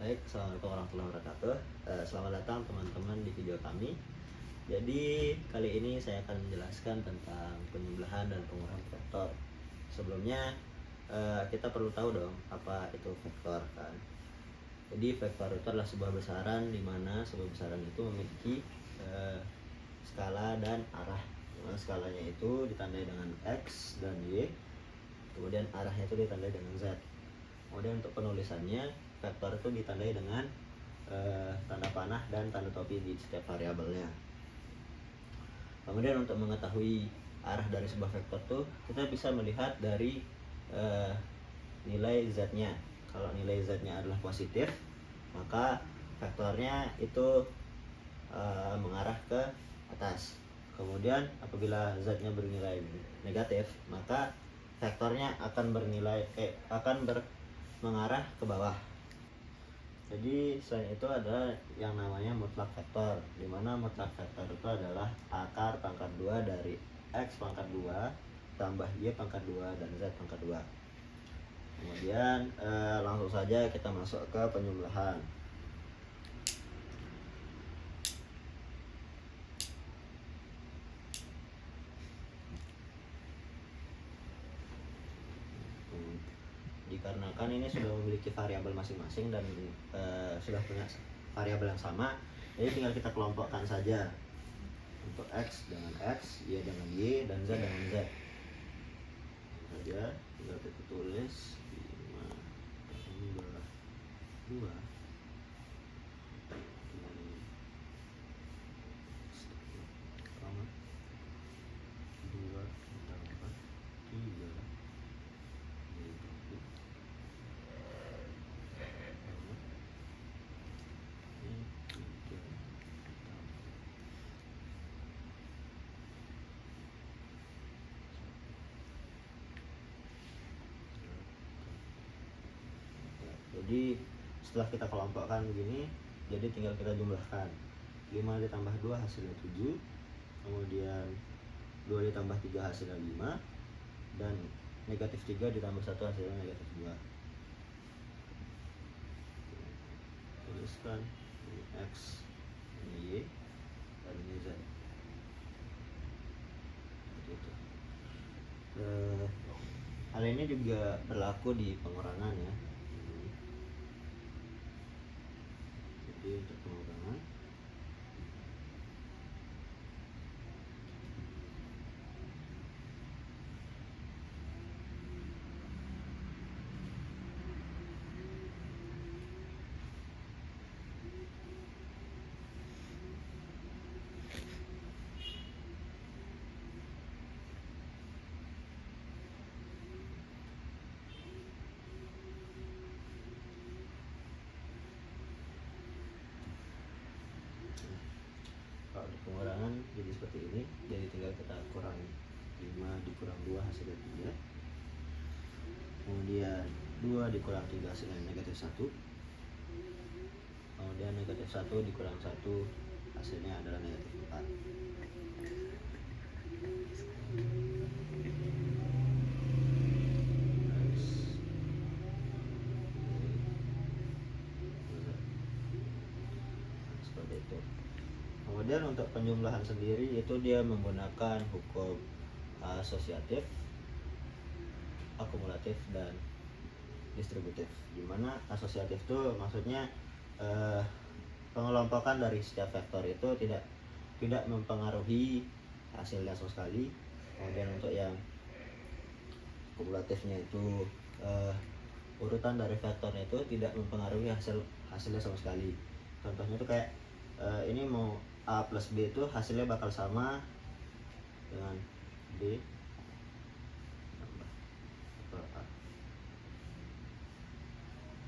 Baik, assalamualaikum warahmatullahi wabarakatuh. Selamat datang teman-teman di video kami. Jadi kali ini saya akan menjelaskan tentang penjumlahan dan pengurangan vektor. Sebelumnya kita perlu tahu dong apa itu vektor kan. Jadi vektor itu adalah sebuah besaran di mana sebuah besaran itu memiliki skala dan arah. Dimana skalanya itu ditandai dengan X dan Y, kemudian arahnya itu ditandai dengan Z. Kemudian untuk penulisannya, vektor itu ditandai dengan tanda panah dan tanda topi di setiap variabelnya. Kemudian untuk mengetahui arah dari sebuah vektor tuh kita bisa melihat dari nilai z-nya. Kalau nilai z-nya adalah positif, maka vektornya itu mengarah ke atas. Kemudian apabila z-nya bernilai negatif, maka vektornya akan mengarah ke bawah. Jadi selain itu ada yang namanya mutlak vektor, di mana mutlak vektor itu adalah akar pangkat 2 dari X pangkat 2 tambah Y pangkat 2 dan Z pangkat 2. Kemudian langsung saja kita masuk ke penjumlahan. Dikarenakan ini sudah memiliki variabel masing-masing dan sudah punya variabel yang sama, jadi tinggal kita kelompokkan saja. Untuk X dengan X, Y dengan Y, dan Z dengan Z saja. Tinggal kita tulis 5 tambah 2 Jadi setelah kita kelompokkan begini, jadi tinggal kita jumlahkan. 5 ditambah 2 hasilnya 7, kemudian 2 ditambah 3 hasilnya 5, dan negatif 3 ditambah 1 hasilnya negatif 2. Tuliskan ini X, ini Y, dan ini Z. Seperti itu. Hal ini juga berlaku di pengurangan ya. Jadi untuk pengurangan, kalau di pengurangan jadi seperti ini. Jadi tinggal kita kurangi 5 dikurang 2 hasilnya 3, kemudian 2 dikurang 3 hasilnya negatif 1, kemudian negatif 1 dikurang 1 hasilnya adalah negatif 4. Seperti itu. Kemudian untuk penjumlahan sendiri itu dia menggunakan hukum asosiatif, akumulatif, dan distributif. Dimana asosiatif itu maksudnya pengelompokan dari setiap vektor itu tidak mempengaruhi hasilnya sama sekali. Kemudian untuk yang akumulatifnya itu urutan dari vektornya itu tidak mempengaruhi hasilnya sama sekali. Contohnya itu kayak ini mau A plus B itu hasilnya bakal sama dengan B tambah vektor A.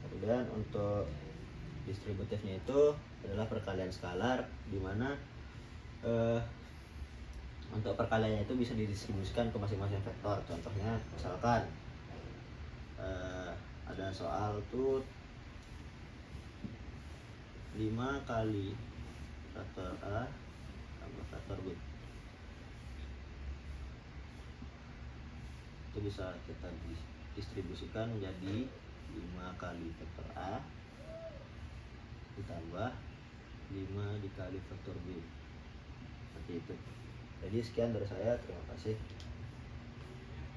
Kemudian untuk distributifnya itu adalah perkalian skalar, di mana untuk perkaliannya itu bisa didistribusikan ke masing-masing vektor. Contohnya misalkan ada soal tuh 5 kali vektor A tambah vektor B, itu bisa kita distribusikan menjadi 5 kali vektor A ditambah 5 dikali faktor B, seperti itu. Jadi sekian dari saya, terima kasih.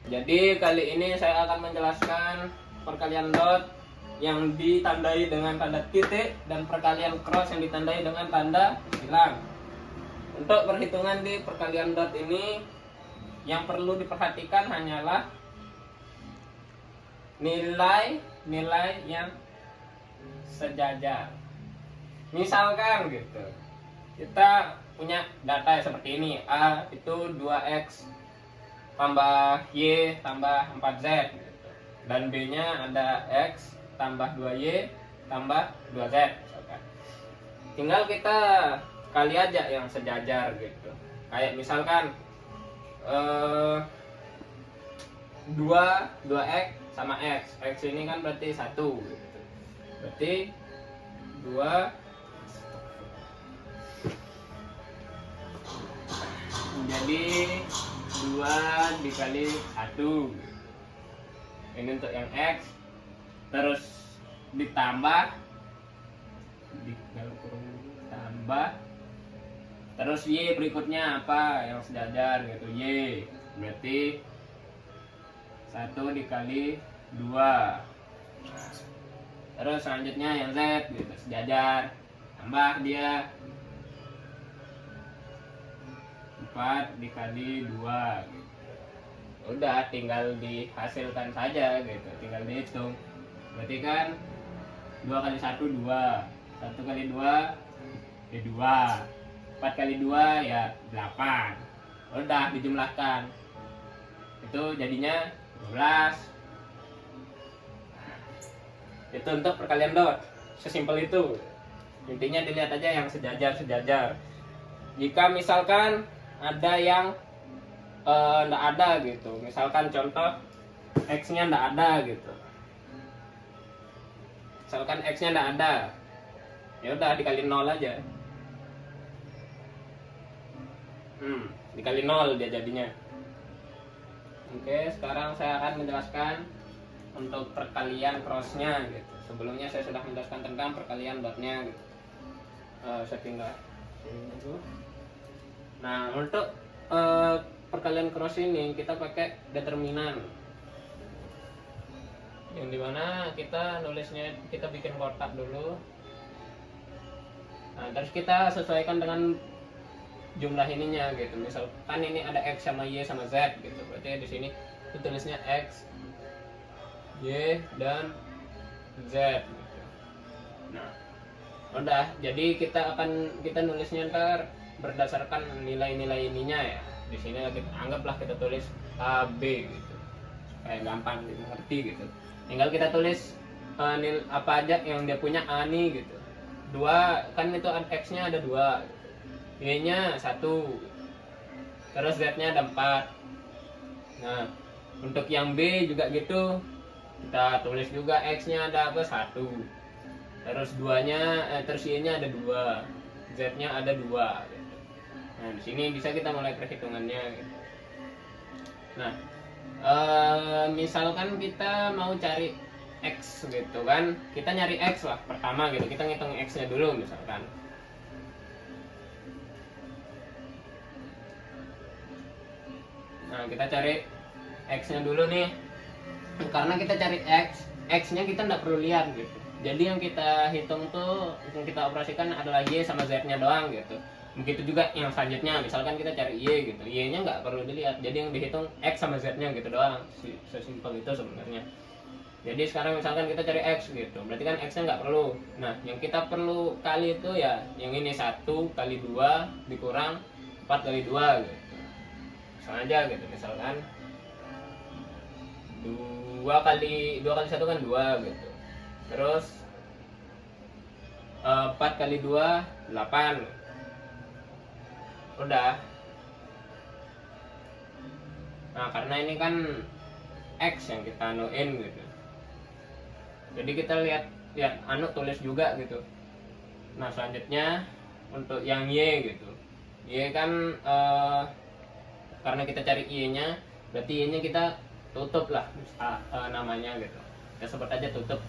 Jadi kali ini saya akan menjelaskan perkalian dot yang ditandai dengan tanda titik dan perkalian cross yang ditandai dengan tanda silang. Untuk perhitungan di perkalian dot ini, yang perlu diperhatikan hanyalah nilai yang sejajar. Misalkan gitu, kita punya data seperti ini, A itu 2x tambah Y tambah 4z gitu. Dan B nya ada X tambah 2Y tambah 2Z misalkan. Tinggal kita kali aja yang sejajar gitu. Kayak misalkan 2x sama X. X ini kan berarti 1 gitu. Berarti 2 jadi 2 dikali 1. Ini untuk yang X. Terus ditambah tambah terus Y berikutnya apa yang sejajar gitu, Y berarti 1 dikali 2. Terus selanjutnya yang Z gitu, sejajar, tambah dia 4 dikali 2 gitu. Udah tinggal dihasilkan saja gitu, tinggal dihitung. Berarti kan 2 kali 1 2, 1 kali 2 ya 2, 4 kali 2 ya 8. Udah dijumlahkan, itu jadinya 12. Itu untuk perkalian dot, sesimpel itu. Intinya dilihat aja yang sejajar. Jika misalkan ada yang nggak ada gitu, misalkan contoh X nya nggak ada gitu, misalkan X nya nggak ada, ya udah dikali 0 aja. Dikali 0 dia jadinya. Oke, sekarang saya akan menjelaskan untuk perkalian crossnya gitu. Sebelumnya saya sudah menjelaskan tentang perkalian dotnya gitu. Saya tinggal itu. Nah, untuk perkalian cross ini kita pakai determinan, yang dimana kita nulisnya, kita bikin kotak dulu. Nah, terus kita sesuaikan dengan jumlah ininya gitu. Misalkan ini ada X sama Y sama Z gitu, berarti di sini itu tulisnya X, Y dan Z gitu. Nah, udah, jadi kita nulisnya ntar berdasarkan nilai-nilai ininya ya. Di sini anggaplah kita tulis A B gitu, kayak gampang dimengerti gitu. Tinggal kita tulis apa aja yang dia punya A nih gitu. 2 kan itu X nya ada 2, Y nya 1, terus Z nya ada 4. Nah, untuk yang B juga gitu, kita tulis juga X nya ada apa, 1, terus 2 nya terus Y nya ada 2, Z nya ada 2 gitu. Nah, di sini bisa kita mulai perhitungannya gitu. Nah, misalkan kita mau cari X gitu kan, kita nyari X lah pertama gitu, kita ngitung X nya dulu misalkan. Nah, kita cari X nya dulu nih. Karena kita cari X nya kita nggak perlu lihat gitu. Jadi yang kita hitung tuh, yang kita operasikan adalah Y sama Z nya doang gitu. Begitu juga yang selanjutnya, misalkan kita cari Y gitu, Y nya nggak perlu dilihat, jadi yang dihitung X sama Z nya gitu doang. Sesimpel itu sebenarnya. Jadi sekarang misalkan kita cari X gitu, berarti kan X nya nggak perlu. Nah, yang kita perlu kali itu ya yang ini, 1 kali 2 dikurang 4 kali 2 gitu. Langsung aja gitu, misalkan 2 kali 1 kan 2 gitu. Terus 4 kali 2 8. Udah. Nah, karena ini kan X yang kita anuin gitu, jadi kita lihat tulis juga gitu. Nah, selanjutnya untuk yang Y gitu, Y kan karena kita cari Y nya, berarti Y nya kita tutup lah namanya gitu, kita sebut aja tutup.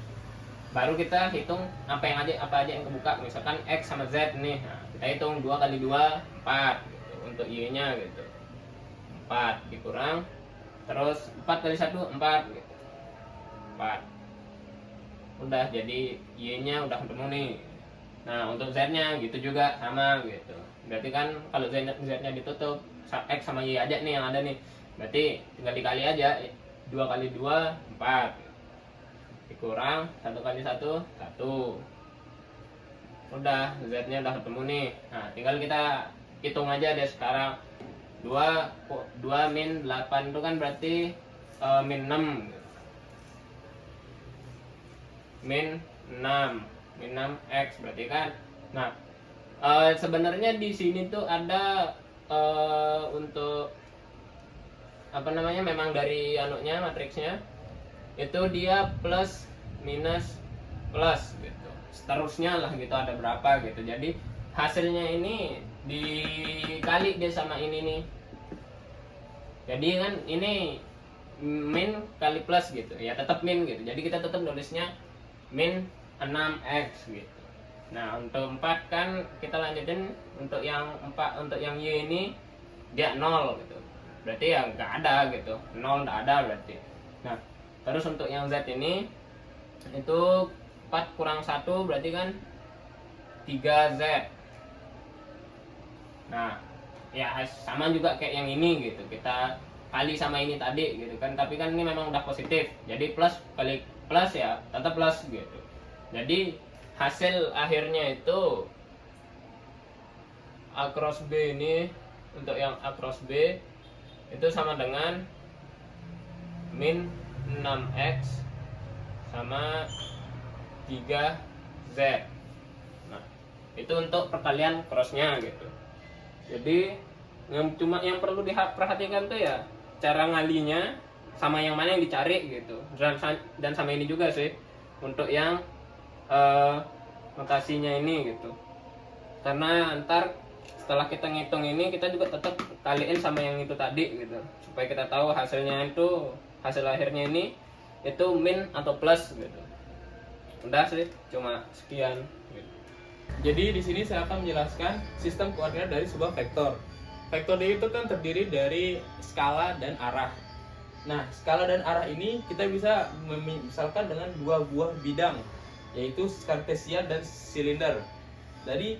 baru kita hitung apa aja yang kebuka. Misalkan X sama Z nih, nah, kita hitung 2 kali 2 4 gitu. Untuk Y nya gitu 4 dikurang, terus 4 kali 1 4 gitu 4. Udah, jadi Y nya udah ketemu nih. Nah untuk Z nya gitu juga sama gitu. Berarti kan kalau Z nya ditutup, X sama Y aja nih yang ada nih, berarti tinggal dikali aja. 2 kali 2 4 dikurang 1 kali 1 1. Udah, Z nya udah ketemu nih. Nah tinggal kita hitung aja deh sekarang. 2 min 8 itu kan berarti min 6 min 6 X berarti kan. Nah sebenarnya di sini tuh ada untuk apa namanya, memang dari anunya, matriksnya itu dia plus minus plus gitu, seterusnya lah gitu, ada berapa gitu. Jadi hasilnya ini dikali dia sama ini nih, jadi kan ini min kali plus gitu ya, tetap min gitu. Jadi kita tetap nulisnya min 6x gitu. Nah untuk 4 kan kita lanjutin, untuk yang 4, untuk yang Y ini dia 0 gitu, berarti ya nggak ada gitu, 0 nggak ada berarti. Nah terus untuk yang Z ini itu 4 kurang 1 berarti kan 3Z. Nah ya sama juga kayak yang ini gitu, kita kali sama ini tadi gitu kan, tapi kan ini memang udah positif, jadi plus kali plus ya tetap plus gitu. Jadi hasil akhirnya itu A cross B ini, untuk yang A cross B itu sama dengan min 6x sama 3z. Nah itu untuk perkalian crossnya gitu. Jadi yang perlu diperhatikan tuh ya cara ngalinya sama yang mana yang dicari gitu, dan sama ini juga sih untuk yang notasinya ini gitu, karena ntar setelah kita ngitung ini kita juga tetap kaliin sama yang itu tadi gitu, supaya kita tahu hasilnya itu, hasil akhirnya ini itu min atau plus gitu. Udah sih, cuma sekian gitu. Jadi di sini saya akan menjelaskan sistem koordinat dari sebuah vektor. Vektor itu kan terdiri dari skala dan arah. Nah, skala dan arah ini kita bisa misalkan dengan dua buah bidang, yaitu kartesian dan silinder. Jadi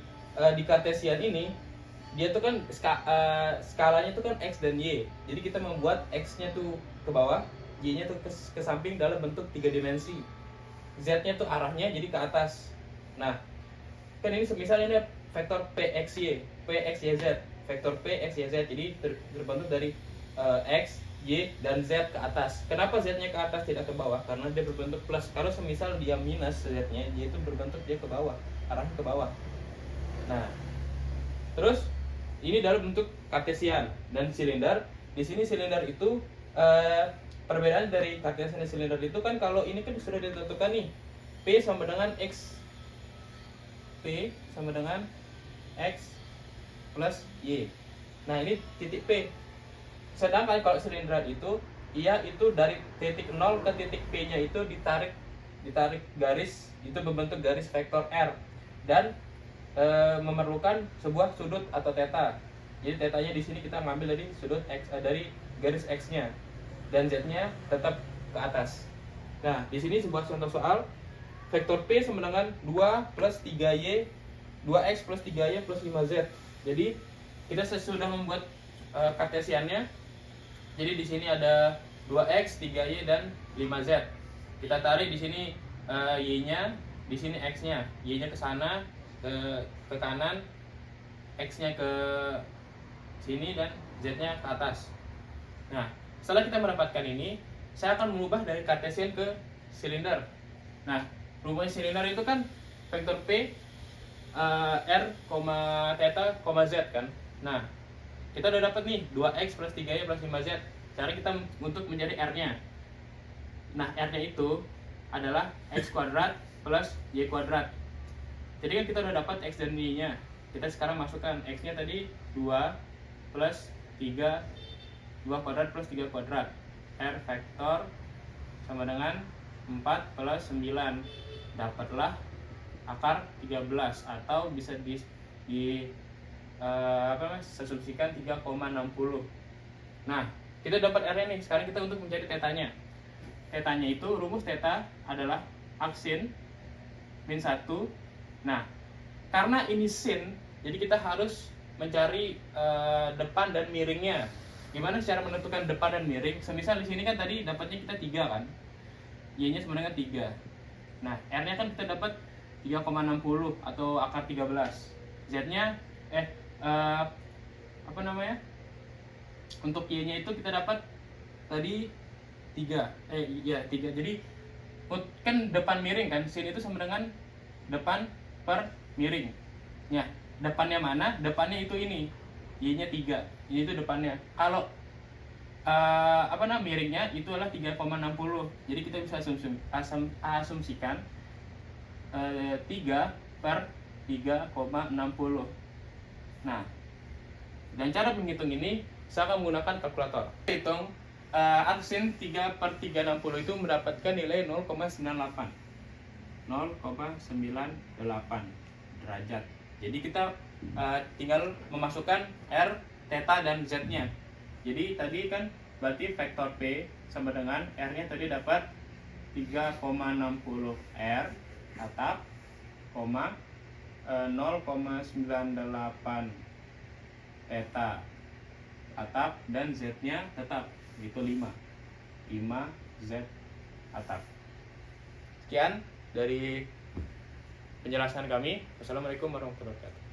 di kartesian ini dia tuh kan skalanya tuh kan x dan y. Jadi kita membuat x-nya tuh ke bawah, y-nya tuh ke samping dalam bentuk 3 dimensi. Z-nya tuh arahnya jadi ke atas. Nah, kan ini misalnya ini vektor PXY, PXYZ, vektor PXYZ, jadi terbentuk dari X, Y, dan Z ke atas. Kenapa Z-nya ke atas tidak ke bawah? Karena dia berbentuk plus. Kalau semisal dia minus Z-nya, Y itu berbentuk dia ke bawah, arahnya ke bawah. Nah, terus ini dalam bentuk kartesian dan silinder. Di sini silinder itu perbedaan dari kartesian dan silinder itu kan, kalau ini kan sudah ditentukan nih, P sama dengan X, P sama dengan X plus Y. Nah ini titik P. Sedangkan kalau silinder itu, ia itu dari titik 0 ke titik P nya itu ditarik garis, itu membentuk garis vektor R, dan memerlukan sebuah sudut atau theta. Jadi tetanya di sini kita ngambil dari sudut X, dari garis X nya, dan Z nya tetap ke atas. Nah di sini sebuah contoh soal, vektor P sama dengan 2 plus 3Y, 2X plus 3Y plus 5Z. Jadi kita sudah membuat kartesiannya. Jadi di sini ada 2X, 3Y dan 5Z. Kita tarik di sini Y-nya, di sini X-nya. Y-nya ke sana, ke kanan, X-nya ke sini, dan Z-nya ke atas. Nah, setelah kita mendapatkan ini, saya akan mengubah dari kartesian ke silinder. Nah, rumus silinder itu kan vektor P, R, theta, Z kan. Nah, kita udah dapat nih 2X plus 3Y plus 5Z. Cara kita untuk menjadi R-nya. Nah, R-nya itu adalah X kuadrat plus Y kuadrat. Jadi kan kita udah dapat X dan Y-nya. Kita sekarang masukkan X-nya tadi 2 plus 3, 2 kuadrat plus 3 kuadrat. R vektor sama dengan 4 plus 9 dapatlah akar 13 atau bisa asumsikan 3,60. Nah, kita dapat R-nya nih. Sekarang kita untuk mencari tetanya. Tetanya itu rumus teta adalah aksin min 1. Nah, karena ini sin, jadi kita harus mencari depan dan miringnya. Gimana cara menentukan depan dan miring? Semisal di sini kan tadi dapatnya kita 3 kan. Y-nya sama dengan 3. Nah, R-nya kan kita dapat 3,60 atau akar 13. Z-nya untuk Y-nya itu kita dapat tadi 3. 3. Jadi kan depan miring kan, sin itu sama dengan depan per miring. Ya, depannya mana? Depannya itu ini. Y-nya 3. Ini itu depannya. Kalau miringnya itu adalah 3,60. Jadi kita bisa asumsikan 3 per 3,60. Nah, dan cara menghitung ini saya akan menggunakan kalkulator. Hitung aksin 3 per 360 itu mendapatkan nilai 0,98 derajat. Jadi kita tinggal memasukkan R, theta, dan Z-nya. Jadi tadi kan berarti vektor P sama dengan R-nya tadi dapat 3,60 R atap, 0,98 theta atap, dan Z-nya tetap itu 5 Z atap. Sekian dari penjelasan kami. Wassalamualaikum warahmatullahi wabarakatuh.